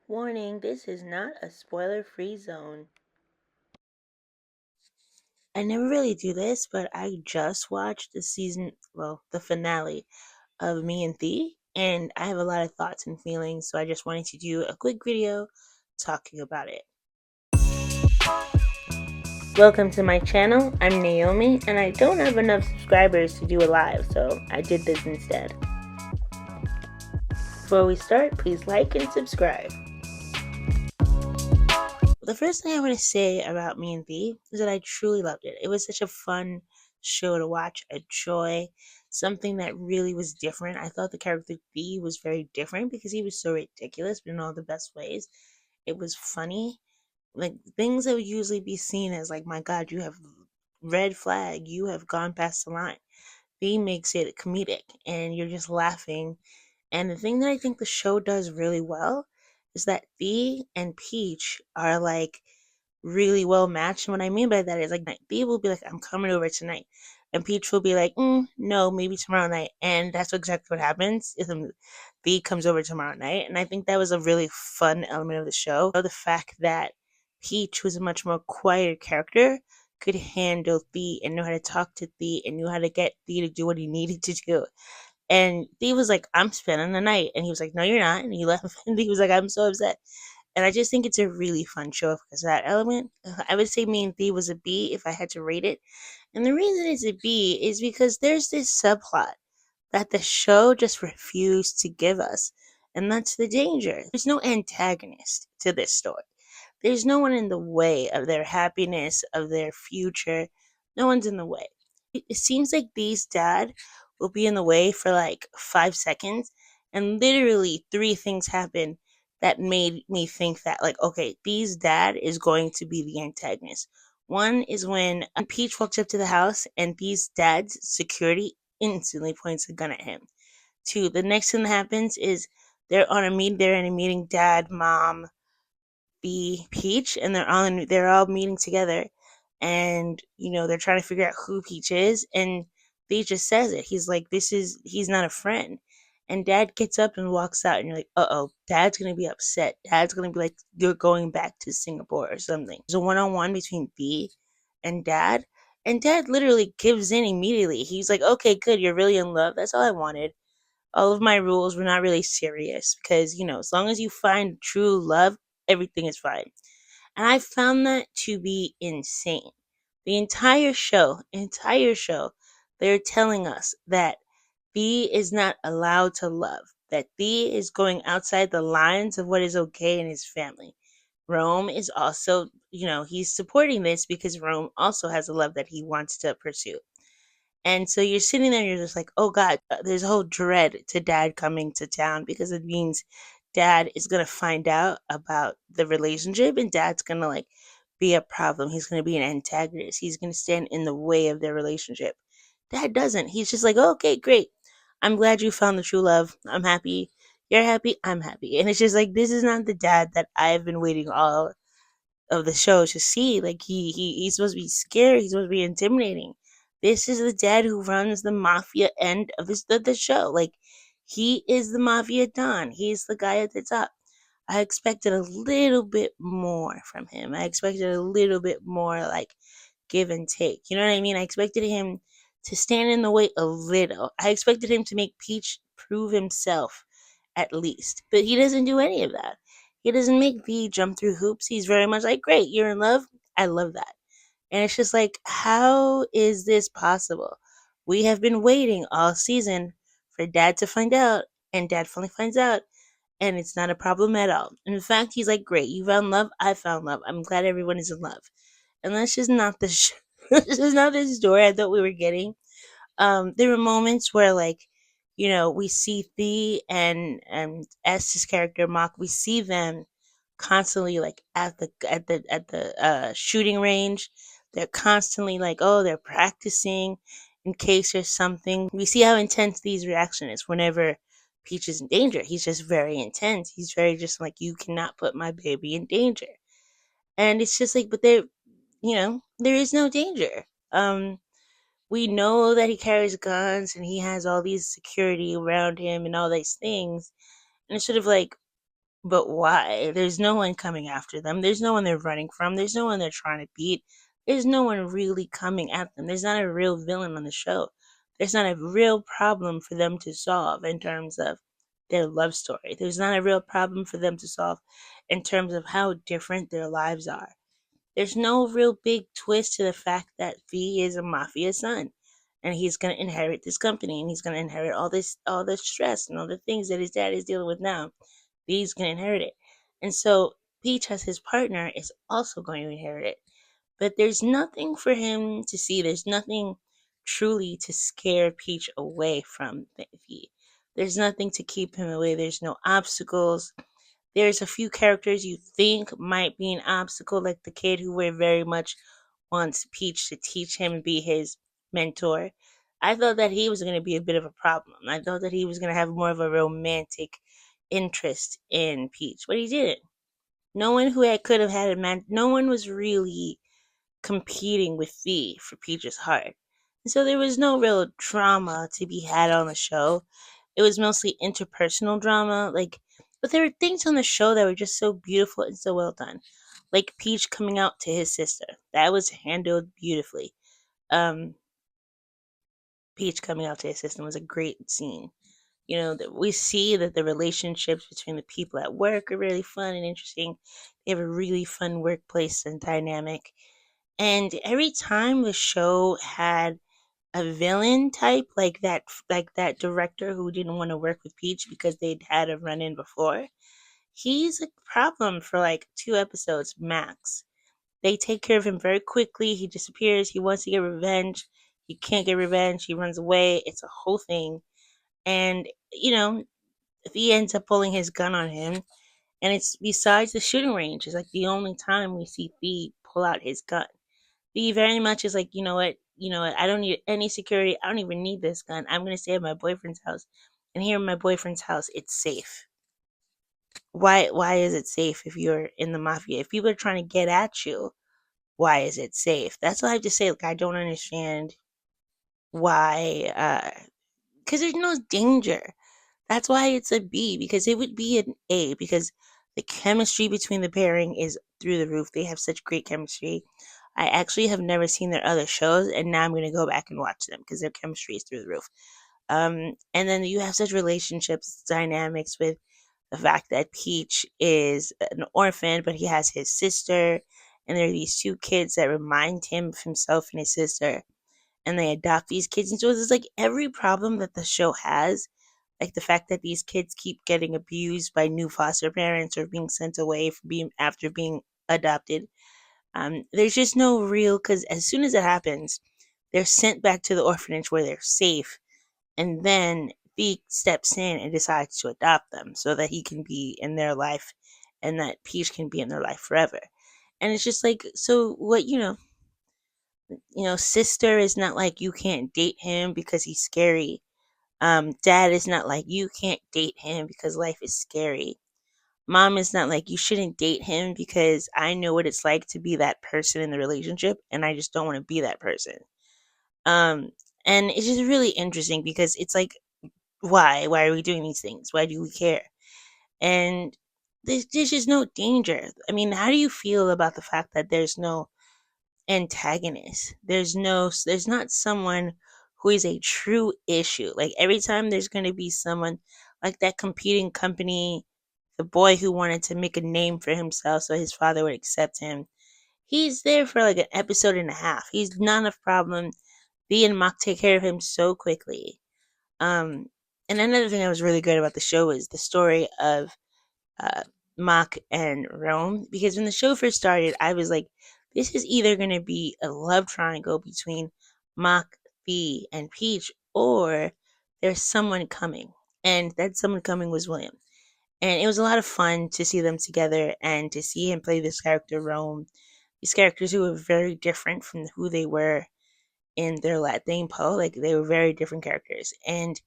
Warning, this is not a spoiler-free zone. I never really do this, but I just watched the finale of Me and Thee, and I have a lot of thoughts and feelings, so I just wanted to do a quick video talking about it. Welcome to my channel. I'm Naomi, and I don't have enough subscribers to do a live, so I did this instead. Before we start, please like and subscribe. The first thing I want to say about Me and Thee is that I truly loved it. It was such a fun show to watch, a joy, something that really was different. I thought the character Thee was very different because he was so ridiculous, but in all the best ways. It was funny. Like things that would usually be seen as like, my God, you have red flag, you have gone past the line. Thee makes it comedic and you're just laughing. And the thing that I think the show does really well is that Thee and Peach are like really well matched. And what I mean by that is like Thea will be like, I'm coming over tonight. And Peach will be like, no, maybe tomorrow night. And that's exactly what happens. Thea comes over tomorrow night. And I think that was a really fun element of the show. The fact that Peach was a much more quiet character, could handle Thea and know how to talk to Thea and knew how to get Thea to do what he needed to do. And Thea was like, I'm spending the night. And he was like, no, you're not. And he left. And he was like, I'm so upset. And I just think it's a really fun show because of that element. I would say Me and Thee was a B if I had to rate it. And the reason it's a B is because there's this subplot that the show just refused to give us. And that's the danger. There's no antagonist to this story. There's no one in the way of their happiness, of their future. No one's in the way. It seems like Thee's dad will be in the way for like 5 seconds, and literally three things happen that made me think that, like, okay, Thee's dad is going to be the antagonist. One is when Peach walks up to the house and Thee's dad's security instantly points a gun at him. Two, the next thing that happens is they're in a meeting, dad, mom, be Peach, and they're all meeting together, and they're trying to figure out who Peach is, and Peach just says it. He's like, he's not a friend, and Dad gets up and walks out, and you're like, oh, Dad's gonna be upset. Dad's gonna be like, you're going back to Singapore or something. There's a one-on-one between B and Dad. And Dad literally gives in immediately. He's like, okay, good, you're really in love. That's all I wanted. All of my rules were not really serious because, as long as you find true love, everything is fine. And I found that to be insane. The entire show, they're telling us that B is not allowed to love, that B is going outside the lines of what is okay in his family. Rome is also, he's supporting this because Rome also has a love that he wants to pursue. And so you're sitting there, you're just like, oh God, there's a whole dread to Dad coming to town because it means Dad is going to find out about the relationship and Dad's going to like be a problem. He's going to be an antagonist. He's going to stand in the way of their relationship. Dad doesn't. He's just like, oh, okay, great. I'm glad you found the true love. I'm happy. You're happy. I'm happy. And it's just like, this is not the dad that I've been waiting all of the show to see. Like he's supposed to be scary. He's supposed to be intimidating. This is the dad who runs the mafia end of the show. Like he is the mafia don. He's the guy at the top. I expected a little bit more from him. I expected a little bit more like give and take. You know what I mean? I expected him to stand in the way a little. I expected him to make Peach prove himself at least. But he doesn't do any of that. He doesn't make V jump through hoops. He's very much like, great, you're in love. I love that. And it's just like, how is this possible? We have been waiting all season for Dad to find out, and Dad finally finds out, and it's not a problem at all. In fact, he's like, great, you found love, I found love. I'm glad everyone is in love. And that's just not the this is not the story I thought we were getting. There were moments where like, we see Thea and S's character Mock, we see them constantly like at the shooting range. They're constantly like, oh, they're practicing in case there's something. We see how intense Thea's reaction is whenever Peach is in danger. He's just very intense. He's very just like, you cannot put my baby in danger. And it's just like, but there is no danger. We know that he carries guns and he has all these security around him and all these things. And it's sort of like, But why? There's no one coming after them. There's no one they're running from. There's no one they're trying to beat. There's no one really coming at them. There's not a real villain on the show. There's not a real problem for them to solve in terms of their love story. There's not a real problem for them to solve in terms of how different their lives are. There's no real big twist to the fact that V is a mafia son and he's going to inherit this company and he's going to inherit all this stress and all the things that his dad is dealing with now. V's going to inherit it. And so Peach as his partner is also going to inherit it. But there's nothing for him to see. There's nothing truly to scare Peach away from V. There's nothing to keep him away. There's no obstacles. There's a few characters you think might be an obstacle, like the kid who very much wants Peach to teach him and be his mentor. I thought that he was going to be a bit of a problem. I thought that he was going to have more of a romantic interest in Peach, but he didn't. No one who could have had a man. No one was really competing with V for Peach's heart. And so there was no real drama to be had on the show. It was mostly interpersonal drama, but there were things on the show that were just so beautiful and so well done. Like Peach coming out to his sister. That was handled beautifully. Um Peach coming out to his sister was a great scene. That we see that the relationships between the people at work are really fun and interesting. They have a really fun workplace and dynamic. And every time the show had a villain type like that director who didn't want to work with Peach because they'd had a run in before, he's a problem for like 2 episodes max. They take care of him very quickly. He disappears. He wants to get revenge. He can't get revenge. He runs away. It's a whole thing. And, if he ends up pulling his gun on him, and it's besides the shooting range, it's like the only time we see Fee pull out his gun. Fee very much is like, you know what, I don't need any security. I don't even need this gun. I'm gonna stay at my boyfriend's house. And here in my boyfriend's house, it's safe. Why is it safe if you're in the mafia? If people are trying to get at you, why is it safe? That's what I have to say. Like I don't understand why because there's no danger. That's why it's a B, because it would be an A, because the chemistry between the pairing is through the roof. They have such great chemistry. I actually have never seen their other shows, and now I'm going to go back and watch them because their chemistry is through the roof. And then you have such relationships, dynamics with the fact that Peach is an orphan, but he has his sister, and there are these two kids that remind him of himself and his sister, and they adopt these kids. And so it's like every problem that the show has, like the fact that these kids keep getting abused by new foster parents or being sent away for being after being adopted. There's just no real, because as soon as it happens, they're sent back to the orphanage where they're safe, and then Beak steps in and decides to adopt them so that he can be in their life, and that Peach can be in their life forever. And it's just like, so what, sister is not like you can't date him because he's scary. Dad is not like you can't date him because life is scary. Mom is not like you shouldn't date him because I know what it's like to be that person in the relationship and I just don't want to be that person. Um, and it's just really interesting because it's like, why? Why are we doing these things? Why do we care? And there's just no danger. I mean, how do you feel about the fact that there's no antagonist? There's not someone who is a true issue. Like every time there's going to be someone like that competing company, the boy who wanted to make a name for himself so his father would accept him. He's there for like an episode and a half. He's not a problem. B and Mock take care of him so quickly. Um, and another thing that was really good about the show is the story of uh, Mock and Rome. Because when the show first started, I was like, this is either going to be a love triangle between Mock, Fee, and Peach, or there's someone coming. And that someone coming was William. And it was a lot of fun to see them together and to see him play this character, Rome. These characters who were very different from who they were in their Latin Poe. Like they were very different characters. And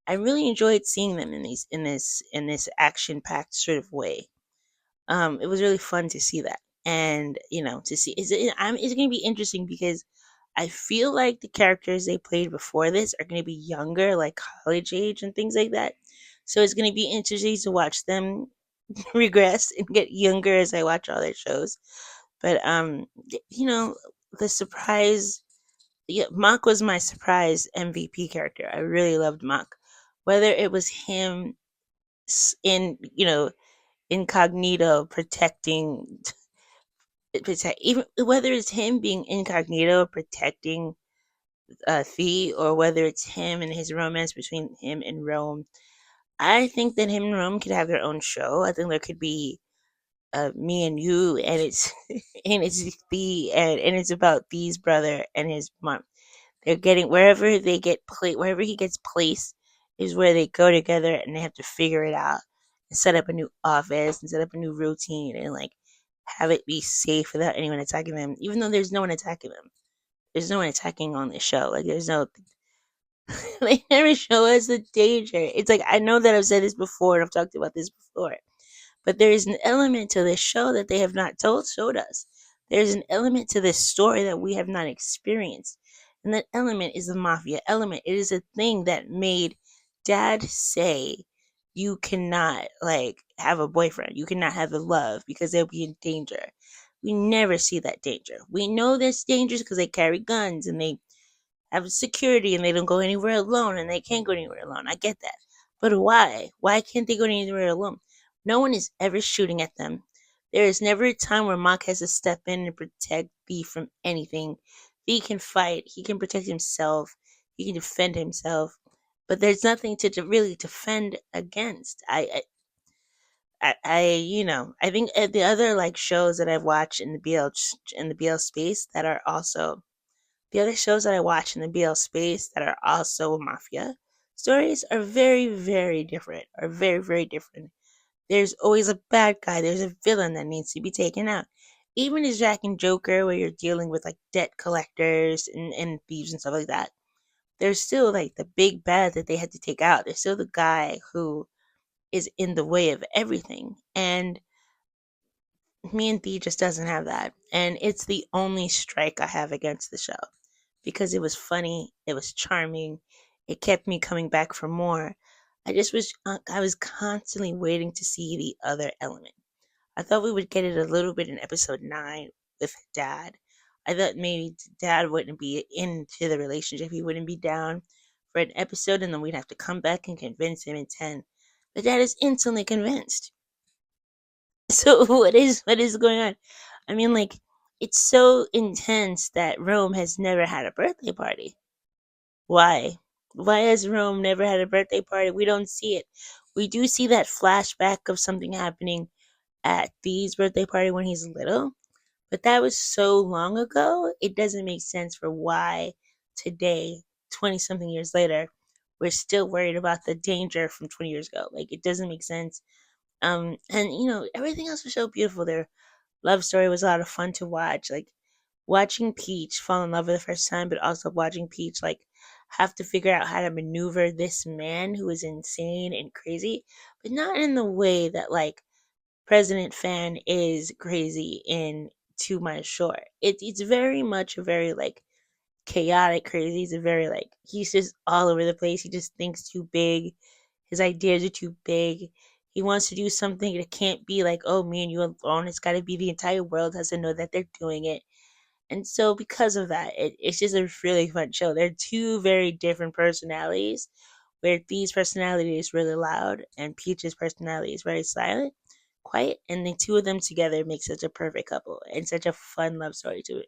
I really enjoyed seeing them in this action packed sort of way. It was really fun to see that, and to see it's going to be interesting because I feel like the characters they played before this are going to be younger, like college age and things like that. So it's going to be interesting to watch them regress and get younger as I watch all their shows. But the surprise. Yeah, Mock was my surprise MVP character. I really loved Mock, whether it was him in incognito protect, even whether it's him being incognito protecting Fee, or whether it's him and his romance between him and Rome. I think that him and Rome could have their own show. I think there could be me and you, and it's and it's Fee, and it's about Fee's brother and his mom. They're getting wherever he gets placed is where they go together, and they have to figure it out and set up a new office and set up a new routine, and like have it be safe without anyone attacking them. Even though there's no one attacking them, there's no one attacking on the show. Like there's no they never show us the danger. It's like I know that I've said this before and I've talked about this before, but there is an element to this show that they have not showed us. There's an element to this story that we have not experienced. And that element is the mafia element. It is a thing that made dad say you cannot like have a boyfriend. You cannot have a love because they'll be in danger. We never see that danger. We know there's dangers because they carry guns and they have security and they don't go anywhere alone and they can't go anywhere alone. I get that. But why? Why can't they go anywhere alone? No one is ever shooting at them. There is never a time where Mock has to step in and protect B from anything. B can fight, he can protect himself, he can defend himself, but there's nothing to really defend against. I think the other like shows that I've watched in the BL space that are also the other shows that I watch in the BL space that are also mafia stories are very, very different. Are very, very different. There's always a bad guy. There's a villain that needs to be taken out. Even as Jack and Joker, where you're dealing with like debt collectors and thieves and stuff like that, there's still like the big bad that they had to take out. There's still the guy who is in the way of everything. And me and Thee just doesn't have that. And it's the only strike I have against the show because it was funny, it was charming, it kept me coming back for more. I was constantly waiting to see the other element. I thought we would get it a little bit in episode 9 with Dad. I thought maybe Dad wouldn't be into the relationship, he wouldn't be down for an episode, and then we'd have to come back and convince him in 10. But Dad is instantly convinced. So what is going on? I mean, like, it's so intense that Rome has never had a birthday party. Why? Why has Rome never had a birthday party? We don't see it. We do see that flashback of something happening at Thee's birthday party when he's little, but that was so long ago. It doesn't make sense for why today, 20 something years later, we're still worried about the danger from 20 years ago. Like, it doesn't make sense. And everything else was so beautiful. Their love story was a lot of fun to watch. Like watching Peach fall in love for the first time, but also watching Peach like have to figure out how to maneuver this man who is insane and crazy, but not in the way that like President Fan is crazy in Too Much Short. It's very much a very like chaotic crazy. He's a very like he's just all over the place. He just thinks too big. His ideas are too big. He wants to do something that can't be like, oh, me and you alone. It's got to be the entire world has to know that they're doing it. And so, because of that, it's just a really fun show. They're two very different personalities, where Thee's personality is really loud and Peach's personality is very silent, quiet, and the two of them together make such a perfect couple and such a fun love story to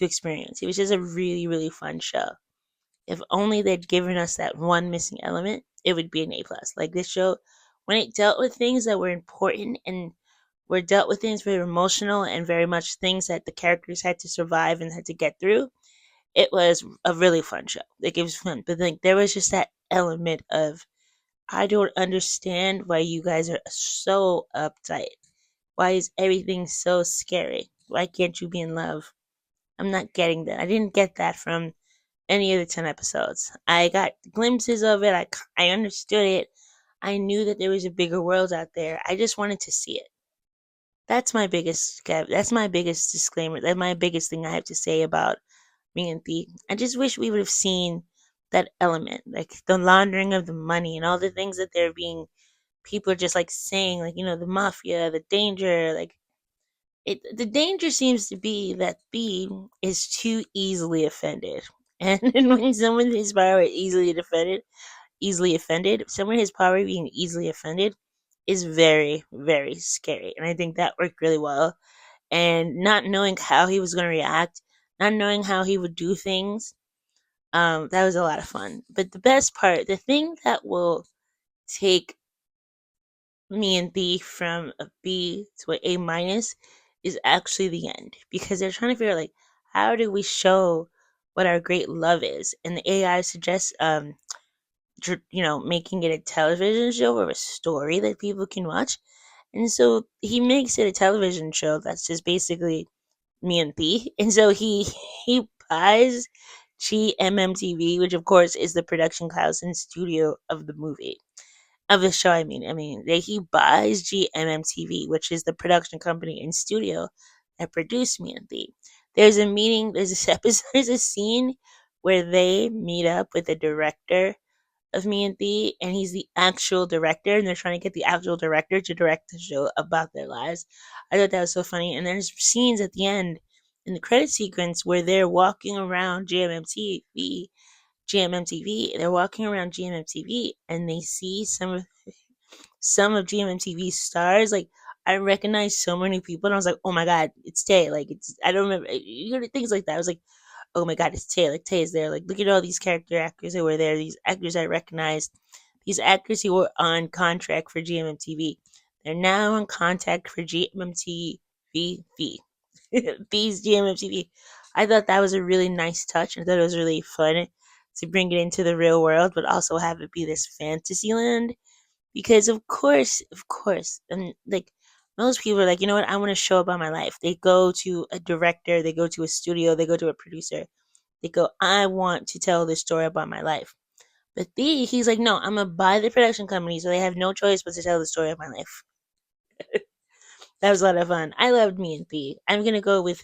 experience. It was just a really, really fun show. If only they'd given us that one missing element, it would be an A plus. Like this show, when it dealt with things that were important and were dealt with things very emotional and very much things that the characters had to survive and had to get through, it was a really fun show. Like it was fun, but like there was just that element of I don't understand why you guys are so uptight. Why is everything so scary? Why can't you be in love? I'm not getting that. I didn't get that from any of the 10 episodes. I got glimpses of it. I understood it. I knew that there was a bigger world out there. I just wanted to see it. That's my biggest disclaimer. That's my biggest thing I have to say about me and Thee. I just wish we would have seen that element, like the laundering of the money and all the things that they're being people are just like saying, like, the mafia, the danger, like, the danger seems to be that B is too easily offended. And when someone in his power is easily offended, someone in his power being easily offended is very, very scary. And I think that worked really well. And not knowing how he was going to react, not knowing how he would do things, that was a lot of fun. But the best part, the thing that will take me and B from a B to an A minus, is actually the end, because they're trying to figure out, like, how do we show what our great love is, and the AI suggests making it a television show or a story that people can watch. And so he makes it a television show that's just basically me and P. And so he buys GMMTV, which of course is the production house and studio of the movie, of the show. He buys GMMTV, which is the production company and studio that produced Me and Thee. There's a meeting. There's this episode. There's a scene where they meet up with the director of Me and Thee, and he's the actual director, and they're trying to get the actual director to direct the show about their lives. I thought that was so funny. And there's scenes at the end in the credit sequence where they're walking around GMMTV. They're walking around GMMTV, and they see some of GMMTV's stars. Like, I recognized so many people, and I was like, "Oh my god, it's Tay!" Like, I don't remember, things like that. I was like, "Oh my god, it's Tay!" Like, Tay is there. Like, look at all these character actors that were there. These actors I recognized. These actors who were on contract for GMMTV. They're now on contact for GMMTV. B's GMMTV. I thought that was a really nice touch. I thought it was really fun to bring it into the real world, but also have it be this fantasy land. Because of course, and like, most people are like, you know what, I want to show about my life. They go to a director, they go to a studio, they go to a producer. They go, I want to tell this story about my life. But B, he's like, no, I'm gonna buy the production company, so they have no choice but to tell the story of my life. That was a lot of fun. I loved Me and B. I'm gonna go with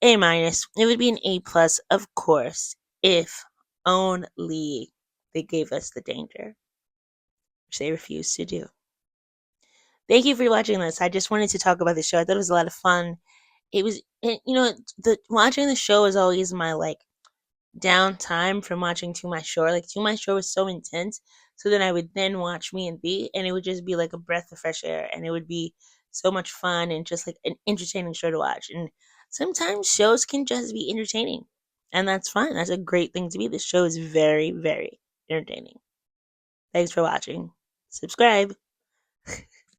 A minus. It would be an A plus, of course, if only they gave us the danger, which they refused to do. Thank you for watching this. I just wanted to talk about the show. I thought it was a lot of fun. The watching the show is always my, like, downtime from watching Too My Shore. Like, Too My Shore was so intense. So then I would then watch Me and B, and it would just be like a breath of fresh air, and it would be so much fun and just like an entertaining show to watch. And sometimes shows can just be entertaining, and that's fine. That's a great thing to be. This show is very, very entertaining. Thanks for watching. Subscribe.